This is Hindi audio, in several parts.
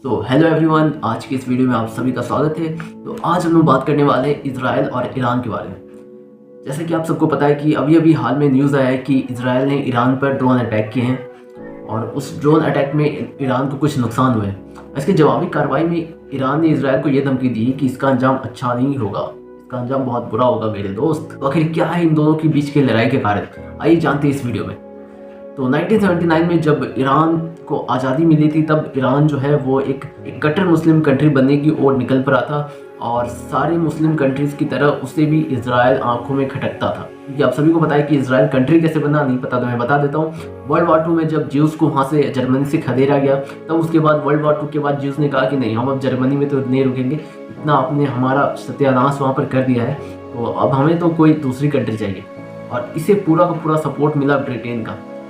तो हेलो एवरीवन, आज की इस वीडियो में आप सभी का स्वागत है। तो आज हम लोग बात करने वाले हैं इजराइल और ईरान के बारे में। जैसे कि आप सबको पता है कि अभी अभी हाल में न्यूज़ आया है कि इजराइल ने ईरान पर ड्रोन अटैक किए हैं और उस ड्रोन अटैक में ईरान को कुछ नुकसान हुए। इसके जवाबी कार्रवाई में ईरान ने इजराइल को यह धमकी दी कि इसका अंजाम अच्छा नहीं होगा, इसका अंजाम बहुत बुरा होगा मेरे दोस्त। तो आखिर क्या है इन दोनों के बीच की लड़ाई के कारण, आइए जानते हैं इस वीडियो में। तो 1979 में जब ईरान को आज़ादी मिली थी तब ईरान जो है वो एक कट्टर मुस्लिम कंट्री बनने की ओर निकल पड़ा था और सारे मुस्लिम कंट्रीज़ की तरह उसे भी इजराइल आंखों में खटकता था। क्योंकि आप सभी को पता है कि इजराइल कंट्री कैसे बना, नहीं पता तो मैं बता देता हूँ। वर्ल्ड वॉर 2 में जब ज्यूज़ को वहाँ से जर्मनी से खदेड़ा गया तब उसके बाद वर्ल्ड वॉर 2 के बाद ज्यूज़ ने कहा कि नहीं, हम अब जर्मनी में तो नहीं रुकेंगे, इतना आपने हमारा सत्यानाश वहाँ पर कर दिया है, तो अब हमें तो कोई दूसरी कंट्री चाहिए। और इसे पूरा का पूरा सपोर्ट मिला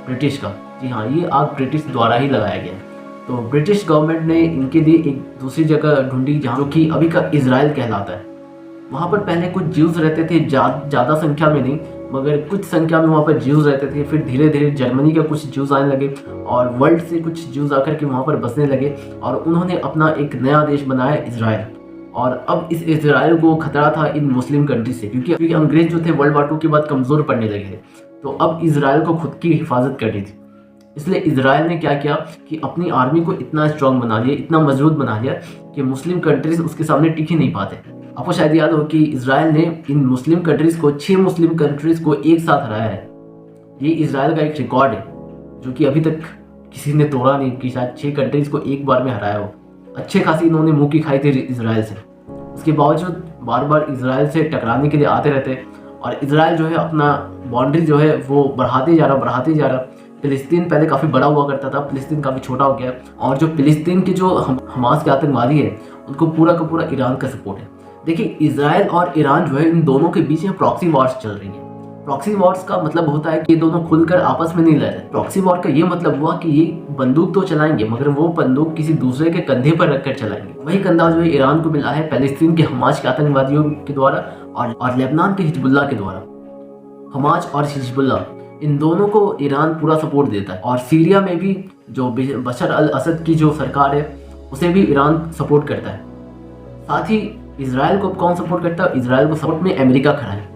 ब्रिटिश का। जी हाँ, ये आग ब्रिटिश द्वारा ही लगाया गया है। तो ब्रिटिश गवर्नमेंट ने इनके लिए एक दूसरी जगह ढूंढी जहाँ कि अभी का इजराइल कहलाता है। वहाँ पर पहले कुछ ज्यूज़ रहते थे, ज़्यादा संख्या में नहीं मगर कुछ संख्या में वहाँ पर ज्यूज़ रहते थे। फिर धीरे धीरे जर्मनी के कुछ ज्यूज़ आने लगे और वर्ल्ड से कुछ ज्यूज़ आकर के वहाँ पर बसने लगे और उन्होंने अपना एक नया देश बनाया, इजराइल। और अब इस इजराइल को खतरा था इन मुस्लिम कंट्री से, क्योंकि अंग्रेज जो थे वर्ल्ड वॉर 2 के बाद कमज़ोर पड़ने लगे थे। तो अब इजराइल को खुद की हिफाजत करनी थी। इसलिए इजराइल ने क्या किया कि अपनी आर्मी को इतना स्ट्रांग बना लिया, इतना मजबूत बना लिया कि मुस्लिम कंट्रीज उसके सामने टिक ही नहीं पाते। आपको शायद याद हो कि इजराइल ने इन मुस्लिम कंट्रीज को 6 मुस्लिम कंट्रीज को एक साथ हराया है। ये इजराइल का एक रिकॉर्ड है जो कि अभी तक किसी ने तोड़ा नहीं, कि शायद 6 कंट्रीज को एक बार में हराया हो। अच्छे खासी इन्होंने मुंह की खाई थी इजराइल से। उसके बावजूद बार बार इजराइल से टकराने के लिए आते रहते और इजराइल जो है अपना बाउंड्री जो है वो बढ़ाते जा रहा। फिलिस्तीन पहले काफ़ी बड़ा हुआ करता था, फिलिस्तीन काफ़ी छोटा हो गया और जो फिलिस्तीन के जो हमास के आतंकवादी है उनको पूरा का पूरा ईरान का सपोर्ट है। देखिए, इजराइल और ईरान जो है इन दोनों के बीच में प्रॉक्सी वॉर्स चल रही है। प्रॉक्सी वॉर्स का मतलब होता है कि ये दोनों खुलकर आपस में नहीं लड़ रहे। प्रॉक्सी वॉर का ये मतलब हुआ कि ये बंदूक तो चलाएंगे मगर वो बंदूक किसी दूसरे के कंधे पर रखकर चलाएंगे। वही कंधा जो है ईरान को मिला है फिलिस्तीन के हमास के आतंकवादियों के द्वारा और लेबनान के हिजबुल्लाह के द्वारा। हमास और हिजबुल्लाह इन दोनों को ईरान पूरा सपोर्ट देता है और सीरिया में भी जो बशर अल असद की जो सरकार है उसे भी ईरान सपोर्ट करता है। साथ ही इजराइल को कौन सपोर्ट करता है? इजराइल को सपोर्ट में अमेरिका खड़ा है।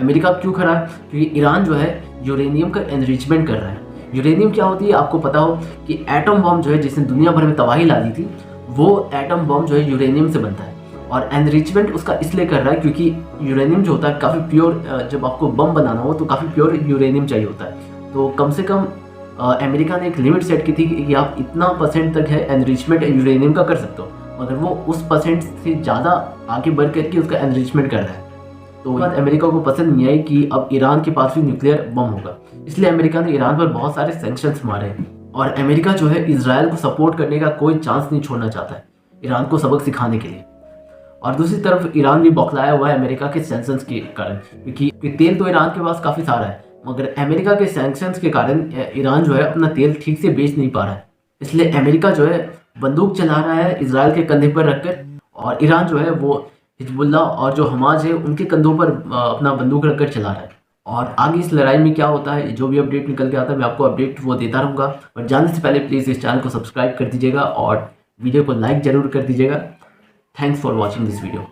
अमेरिका क्यों खड़ा है? क्योंकि ईरान जो है यूरेनियम का एनरिचमेंट कर रहा है। यूरेनियम क्या होती है आपको पता हो कि एटम बम जो है जिसने दुनिया भर में तबाही ला दी थी, वो एटम बम जो है यूरेनियम से बनता है। और एनरिचमेंट उसका इसलिए कर रहा है क्योंकि यूरेनियम जो होता है काफ़ी प्योर, जब आपको बम बनाना हो तो काफ़ी प्योर यूरेनियम चाहिए होता है। तो कम से कम अमेरिका ने एक लिमिट सेट की थी कि आप इतना % तक है एनरिचमेंट यूरेनियम का कर सकते हो, मगर वो उस % से ज़्यादा आगे बढ़ करके उसका एनरिचमेंट कर रहा है। तो बात अमेरिका को पसंद नहीं आई कि अब ईरान के पास भी न्यूक्लियर बम होगा, इसलिए अमेरिका ने ईरान पर बहुत सारे सैंक्शंस मारे हैं। और अमेरिका जो है इजराइल को सपोर्ट करने का कोई चांस नहीं छोड़ना चाहता है ईरान को सबक सिखाने के लिए। और दूसरी तरफ ईरान भी बौखलाया हुआ है अमेरिका के सैंक्शंस के कारण, क्योंकि तेल तो ईरान के पास काफ़ी सारा है मगर अमेरिका के सैंक्शंस के कारण ईरान जो है अपना तेल ठीक से बेच नहीं पा रहा है। इसलिए अमेरिका जो है बंदूक चला रहा है इजराइल के कंधे पर रखकर और ईरान जो है वो हिजबुल्लाह और जो हमास है उनके कंधों पर अपना बंदूक रखकर चला रहा है। और आगे इस लड़ाई में क्या होता है, जो भी अपडेट निकल के आता है मैं आपको अपडेट वो देता रहूँगा। और जाने से पहले प्लीज़ इस चैनल को सब्सक्राइब कर दीजिएगा और वीडियो को लाइक ज़रूर कर दीजिएगा। Thanks for watching this video.